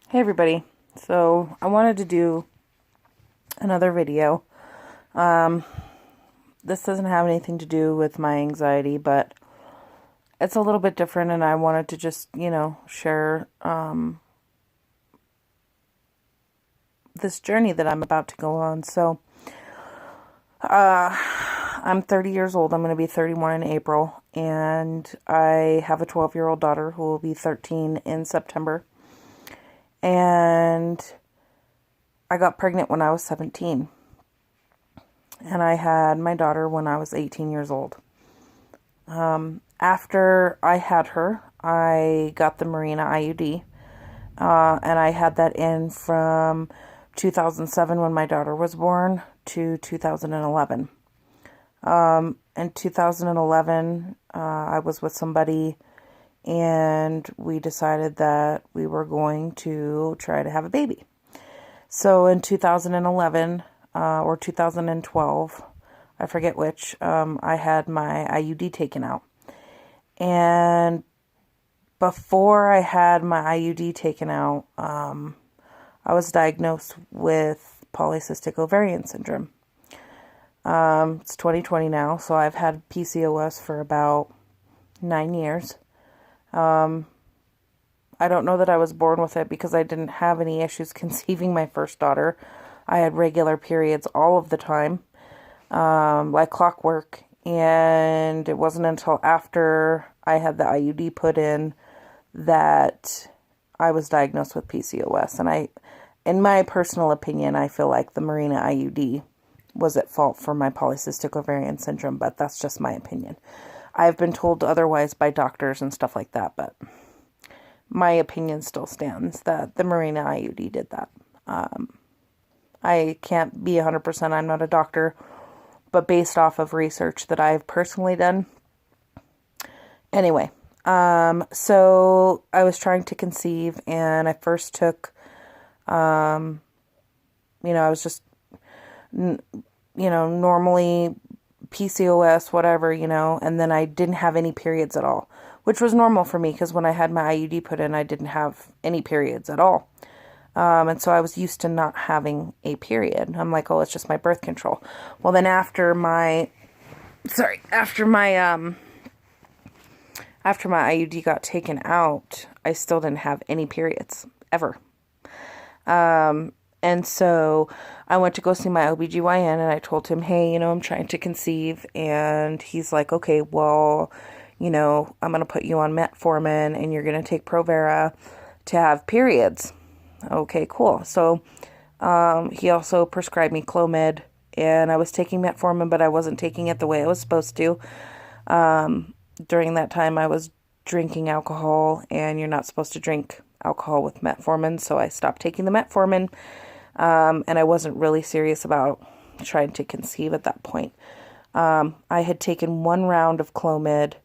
Hey everybody. So I wanted to do another video. Um, this doesn't have anything to do with my anxiety, but it's a little bit different, and I wanted to just, share this journey that I'm about to go on. So I'm 30 years old. I'm going to be 31 in April, and I have a 12-year-old daughter who will be 13 in September. And I got pregnant when I was 17. And I had my daughter when I was 18 years old. After I had her, I got the Mirena IUD. And I had that in from 2007 when my daughter was born to 2011. In 2011, I was with somebody, and we decided that we were going to try to have a baby. So in 2011 or 2012, I forget which, I had my IUD taken out. And before I had my IUD taken out, I was diagnosed with polycystic ovarian syndrome. It's 2020 now, so I've had PCOS for about 9 years. I don't know that I was born with it because I didn't have any issues conceiving my first daughter. I had regular periods all of the time, like clockwork. And it wasn't until after I had the IUD put in that I was diagnosed with PCOS. And in my personal opinion, I feel like the Mirena IUD was at fault for my polycystic ovarian syndrome, but that's just my opinion. I've been told otherwise by doctors and stuff like that, but my opinion still stands that the Mirena IUD did that. I can't be 100%, I'm not a doctor, but based off of research that I've personally done. Anyway, so I was trying to conceive, and I first took, I was just, normally PCOS, whatever, and then I didn't have any periods at all, which was normal for me because when I had my IUD put in, I didn't have any periods at all. And so I was used to not having a period. I'm like, oh, it's just my birth control. Well, then after my IUD got taken out, I still didn't have any periods ever. And so I went to go see my OBGYN, and I told him, hey, I'm trying to conceive. And he's like, okay, well, I'm going to put you on metformin, and you're going to take Provera to have periods. Okay, cool. So he also prescribed me Clomid, and I was taking metformin, but I wasn't taking it the way I was supposed to. During that time, I was drinking alcohol, and you're not supposed to drink alcohol with metformin, so I stopped taking the metformin. And I wasn't really serious about trying to conceive at that point. I had taken one round of Clomid,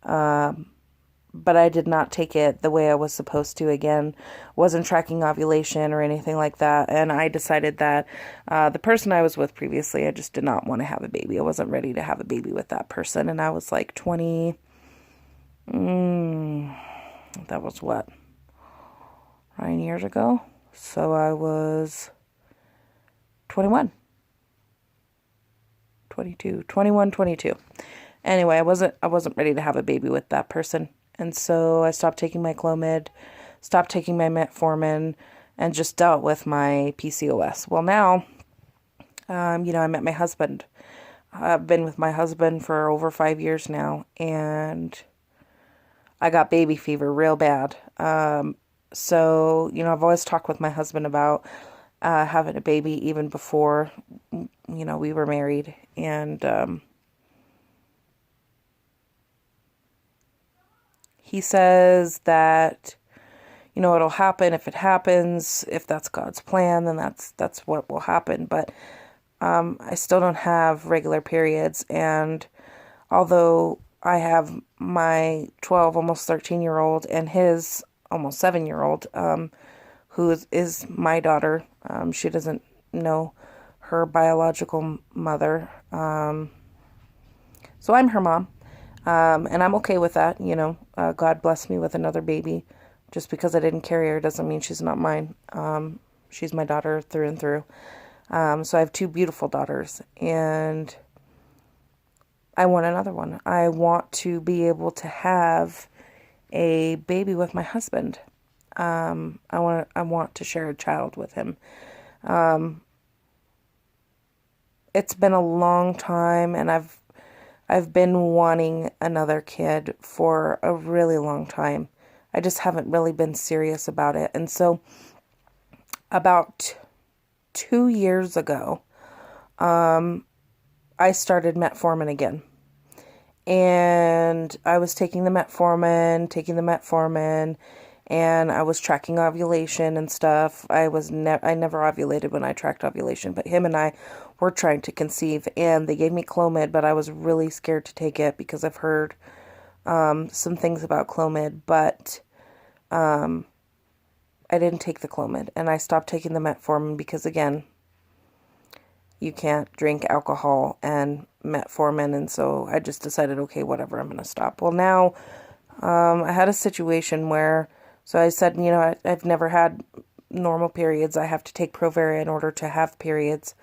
but I did not take it the way I was supposed to. Again, wasn't tracking ovulation or anything like that. And I decided that the person I was with previously, I just did not want to have a baby. I wasn't ready to have a baby with that person. And I was like 20, that was what, 9 years ago? So I was 21, 22. Anyway, I wasn't ready to have a baby with that person. And so I stopped taking my Clomid, stopped taking my metformin, and just dealt with my PCOS. Well, now, I met my husband. I've been with my husband for over 5 years now, and I got baby fever real bad. So, I've always talked with my husband about having a baby even before, we were married. And he says that, it'll happen if it happens. If that's God's plan, then that's what will happen. But I still don't have regular periods. And although I have my 12, almost 13-year-old and his almost 7-year-old, who is my daughter. She doesn't know her biological mother. So I'm her mom. And I'm okay with that. God blessed me with another baby. Just because I didn't carry her doesn't mean she's not mine. She's my daughter through and through. So I have two beautiful daughters, and I want another one. I want to be able to have a baby with my husband. I want to share a child with him. It's been a long time, and I've been wanting another kid for a really long time. I just haven't really been serious about it. And so about 2 years ago, I started metformin again. And I was taking the metformin, and I was tracking ovulation and stuff. I never ovulated when I tracked ovulation, but him and I were trying to conceive, and they gave me Clomid, but I was really scared to take it because I've heard some things about Clomid, but I didn't take the Clomid, and I stopped taking the metformin because, again, you can't drink alcohol and metformin, and so I just decided, okay, whatever, I'm going to stop. Well, now I had a situation where, so I said, I've never had normal periods. I have to take Proveria in order to have periods.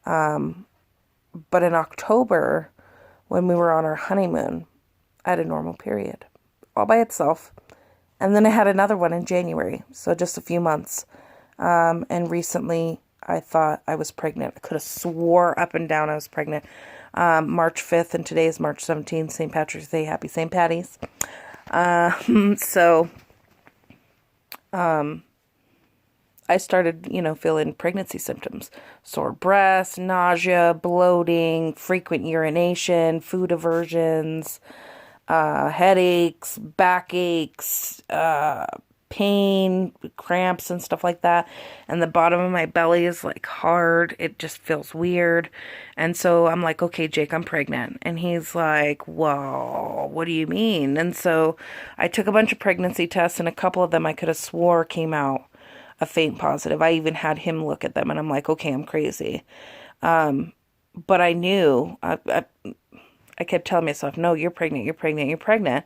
But in October, when we were on our honeymoon, I had a normal period all by itself. And then I had another one in January, so just a few months. And recently, I thought I was pregnant. I could have swore up and down I was pregnant. March 5th, and today is March 17th, St. Patrick's Day. Happy St. Patty's. I started, feeling pregnancy symptoms. Sore breasts, nausea, bloating, frequent urination, food aversions, headaches, backaches, pain, cramps, and stuff like that. And the bottom of my belly is like hard. It just feels weird. And so I'm like, okay, Jake, I'm pregnant. And he's like, well, what do you mean? And so I took a bunch of pregnancy tests, and a couple of them I could have swore came out a faint positive. I even had him look at them, and I'm like, okay, I'm crazy. But I knew, I kept telling myself, no, you're pregnant, you're pregnant, you're pregnant.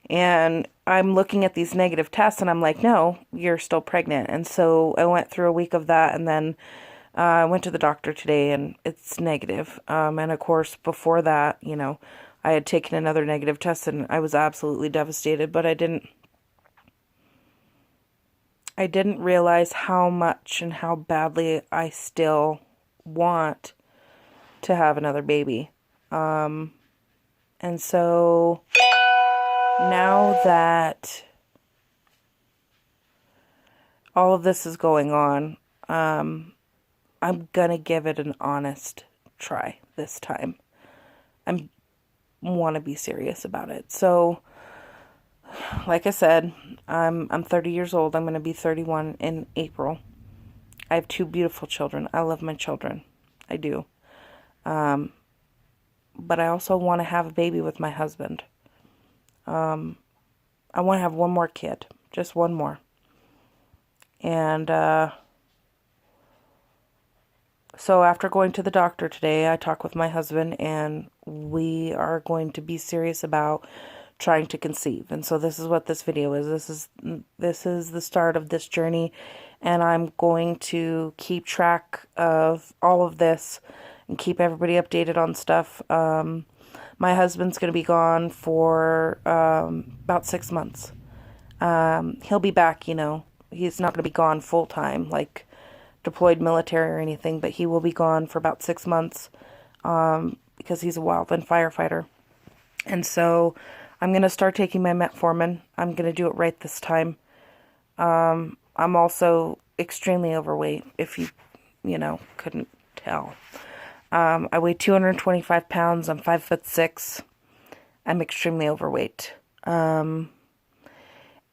And I'm looking at these negative tests, and I'm like, no, you're still pregnant. And so I went through a week of that, and then I went to the doctor today, and it's negative. And of course, before that, I had taken another negative test, and I was absolutely devastated, but I didn't realize how much and how badly I still want to have another baby. And so now that all of this is going on, I'm gonna give it an honest try this time. I want to be serious about it. So, like I said, I'm 30 years old. I'm going to be 31 in April. I have two beautiful children. I love my children. I do. But I also want to have a baby with my husband. I want to have one more kid. Just one more. And so after going to the doctor today, I talked with my husband, and we are going to be serious about trying to conceive. And so this is what this video is. This is the start of this journey, and I'm going to keep track of all of this and keep everybody updated on stuff. My husband's going to be gone for about 6 months. He'll be back, he's not going to be gone full time, like deployed military or anything, but he will be gone for about 6 months because he's a wildland firefighter. And so I'm going to start taking my metformin. I'm going to do it right this time. I'm also extremely overweight, if you couldn't tell. I weigh 225 pounds. I'm 5'6". I'm extremely overweight. And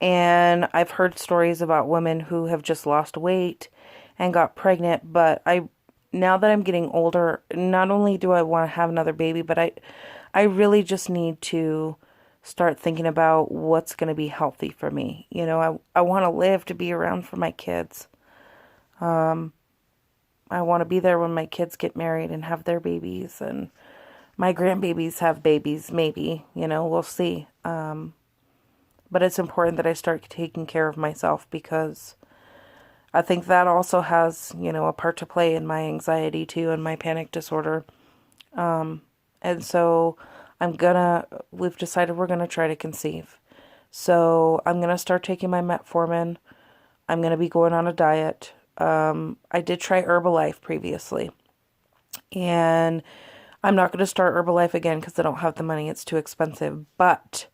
I've heard stories about women who have just lost weight and got pregnant, but now that I'm getting older, not only do I want to have another baby, but I really just need to start thinking about what's going to be healthy for me. I want to live to be around for my kids. I want to be there when my kids get married and have their babies, and my grandbabies have babies, maybe, we'll see. But But it's important that I start taking care of myself because I think that also has, a part to play in my anxiety too and my panic disorder. And so we've decided we're gonna try to conceive. So I'm gonna start taking my metformin. I'm gonna be going on a diet. I did try Herbalife previously, and I'm not gonna start Herbalife again because I don't have the money. It's too expensive. But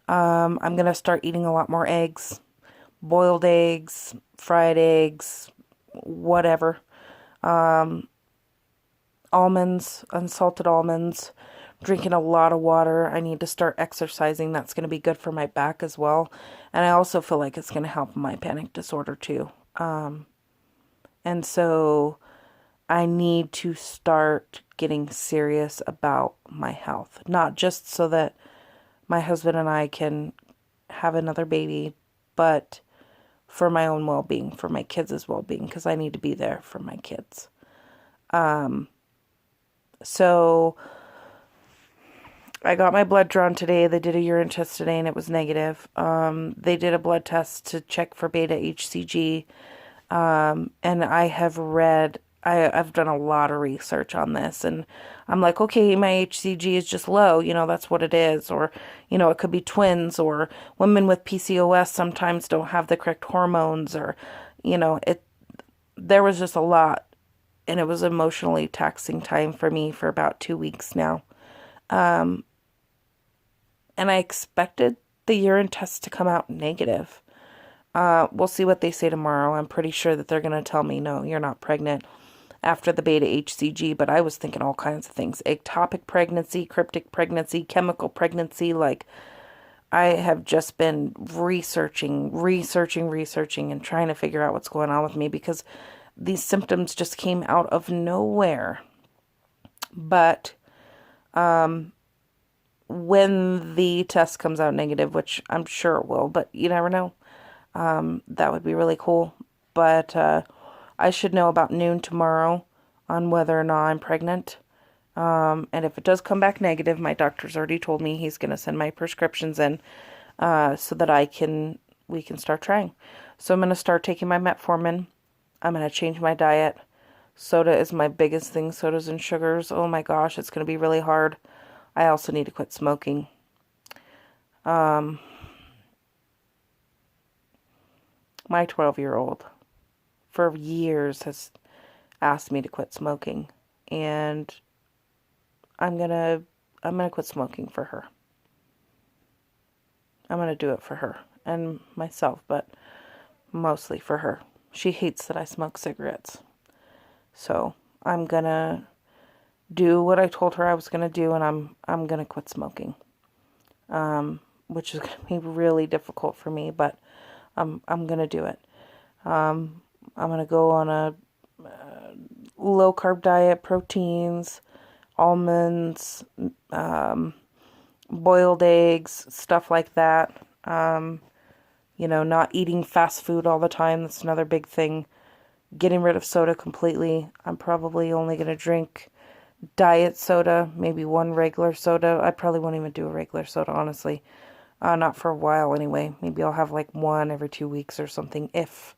I'm gonna start eating a lot more eggs, boiled eggs, fried eggs, whatever. Almonds, unsalted almonds, drinking a lot of water. I need to start exercising. That's going to be good for my back as well. And I also feel like it's going to help my panic disorder too. And so I need to start getting serious about my health. Not just so that my husband and I can have another baby, but for my own well-being, for my kids' well-being, because I need to be there for my kids. So I got my blood drawn today. They did a urine test today and it was negative. They did a blood test to check for beta HCG. And I've done a lot of research on this, and I'm like, okay, my HCG is just low, that's what it is. Or, it could be twins, or women with PCOS sometimes don't have the correct hormones, or, there was just a lot. And it was emotionally taxing time for me for about 2 weeks now. And I expected the urine test to come out negative. We'll see what they say tomorrow. I'm pretty sure that they're going to tell me, no, you're not pregnant after the beta HCG. But I was thinking all kinds of things. Ectopic pregnancy, cryptic pregnancy, chemical pregnancy. Like, I have just been researching, and trying to figure out what's going on with me because these symptoms just came out of nowhere. But when the test comes out negative, which I'm sure it will, but you never know, that would be really cool. But I should know about noon tomorrow on whether or not I'm pregnant. And if it does come back negative, my doctor's already told me he's going to send my prescriptions in so that we can start trying. So I'm going to start taking my metformin. I'm going to change my diet. Soda is my biggest thing. Sodas and sugars. Oh my gosh, it's going to be really hard. I also need to quit smoking. My 12-year-old for years has asked me to quit smoking, and I'm going to quit smoking for her. I'm going to do it for her and myself, but mostly for her. She hates that I smoke cigarettes. So I'm going to do what I told her I was going to do, and I'm going to quit smoking. Which is going to be really difficult for me, but I'm going to do it. I'm going to go on a low carb diet, proteins, almonds, boiled eggs, stuff like that. Not eating fast food all the time. That's another big thing. Getting rid of soda completely. I'm probably only going to drink diet soda, maybe one regular soda. I probably won't even do a regular soda, honestly. Not for a while anyway. Maybe I'll have like one every 2 weeks or something if,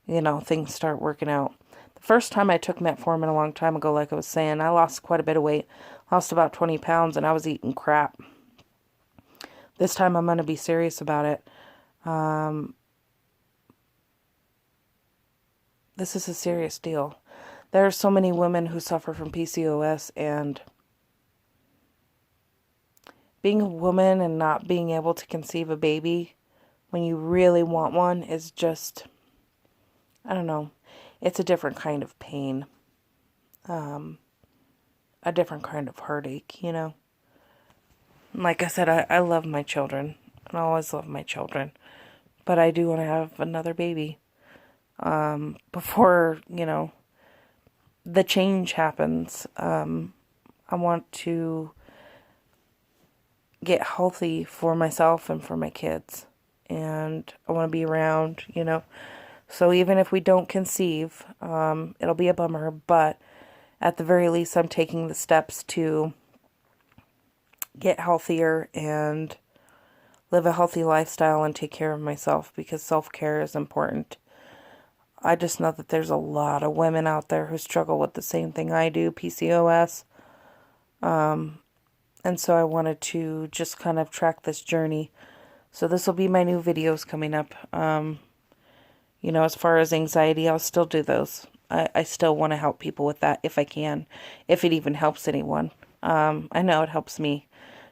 things start working out. The first time I took metformin a long time ago, like I was saying, I lost quite a bit of weight. Lost about 20 pounds and I was eating crap. This time I'm going to be serious about it. This is a serious deal. There are so many women who suffer from PCOS, and being a woman and not being able to conceive a baby when you really want one is just, I don't know, it's a different kind of pain. A different kind of heartache, Like I said, I love my children, and I always love my children, but I do want to have another baby. Before, the change happens. I want to get healthy for myself and for my kids. And I want to be around, So even if we don't conceive, it'll be a bummer. But at the very least, I'm taking the steps to get healthier and live a healthy lifestyle and take care of myself, because self-care is important. I just know that there's a lot of women out there who struggle with the same thing I do, PCOS. And so I wanted to just kind of track this journey. So this will be my new videos coming up. As far as anxiety, I'll still do those. I still want to help people with that if I can, if it even helps anyone. I know it helps me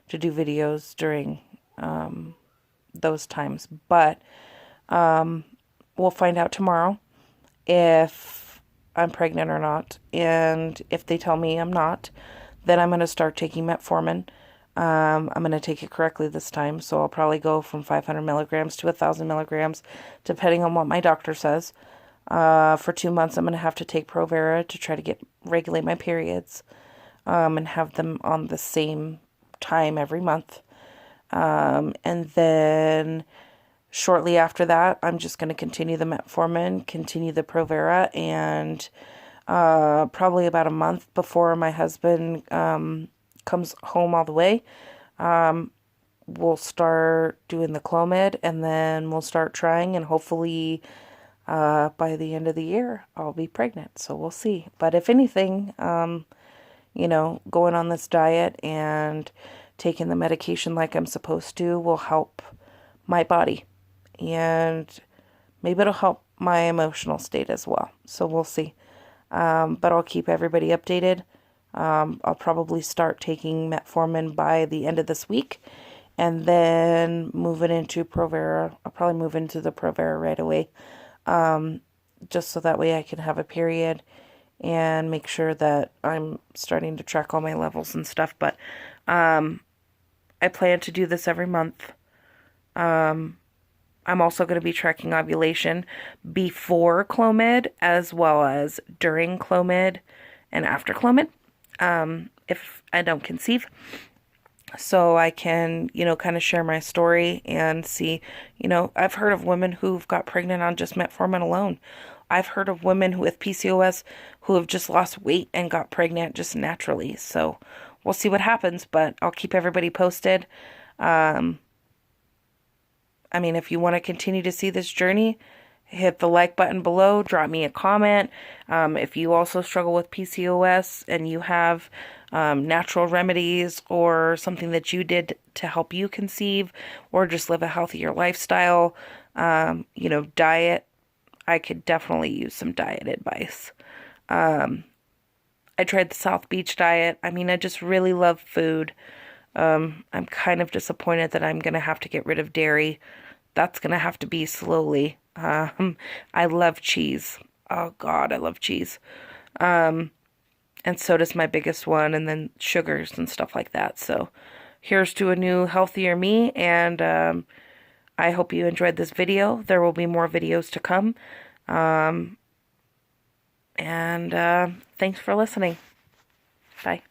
to do videos during those times, but we'll find out tomorrow if I'm pregnant or not. And if they tell me I'm not, then I'm going to start taking metformin. I'm going to take it correctly this time, so I'll probably go from 500 milligrams to 1,000 milligrams, depending on what my doctor says. For 2 months, I'm going to have to take Provera to try to regulate my periods, and have them on the same time every month. And then shortly after that, I'm just going to continue the metformin, continue the Provera, and probably about a month before my husband comes home all the way, we'll start doing the Clomid, and then we'll start trying, and hopefully by the end of the year I'll be pregnant. So we'll see. But if anything, going on this diet and taking the medication like I'm supposed to will help my body, and maybe it'll help my emotional state as well. So we'll see. But I'll keep everybody updated. I'll probably start taking metformin by the end of this week, and then moving into Provera. I'll probably move into the Provera right away, just so that way I can have a period and make sure that I'm starting to track all my levels and stuff. But I plan to do this every month. I'm also going to be tracking ovulation before Clomid, as well as during Clomid and after Clomid, if I don't conceive. So I can, kind of share my story and see, I've heard of women who've got pregnant on just metformin alone. I've heard of women with PCOS who have just lost weight and got pregnant just naturally. So we'll see what happens, but I'll keep everybody posted. If you want to continue to see this journey, hit the like button below, drop me a comment. If you also struggle with PCOS and you have natural remedies or something that you did to help you conceive, or just live a healthier lifestyle, diet, I could definitely use some diet advice. I tried the South Beach diet. I just really love food. I'm kind of disappointed that I'm going to have to get rid of dairy. That's going to have to be slowly. I love cheese. Oh God, I love cheese. And so does my biggest one, and then sugars and stuff like that. So here's to a new, healthier me, and I hope you enjoyed this video. There will be more videos to come. And thanks for listening. Bye.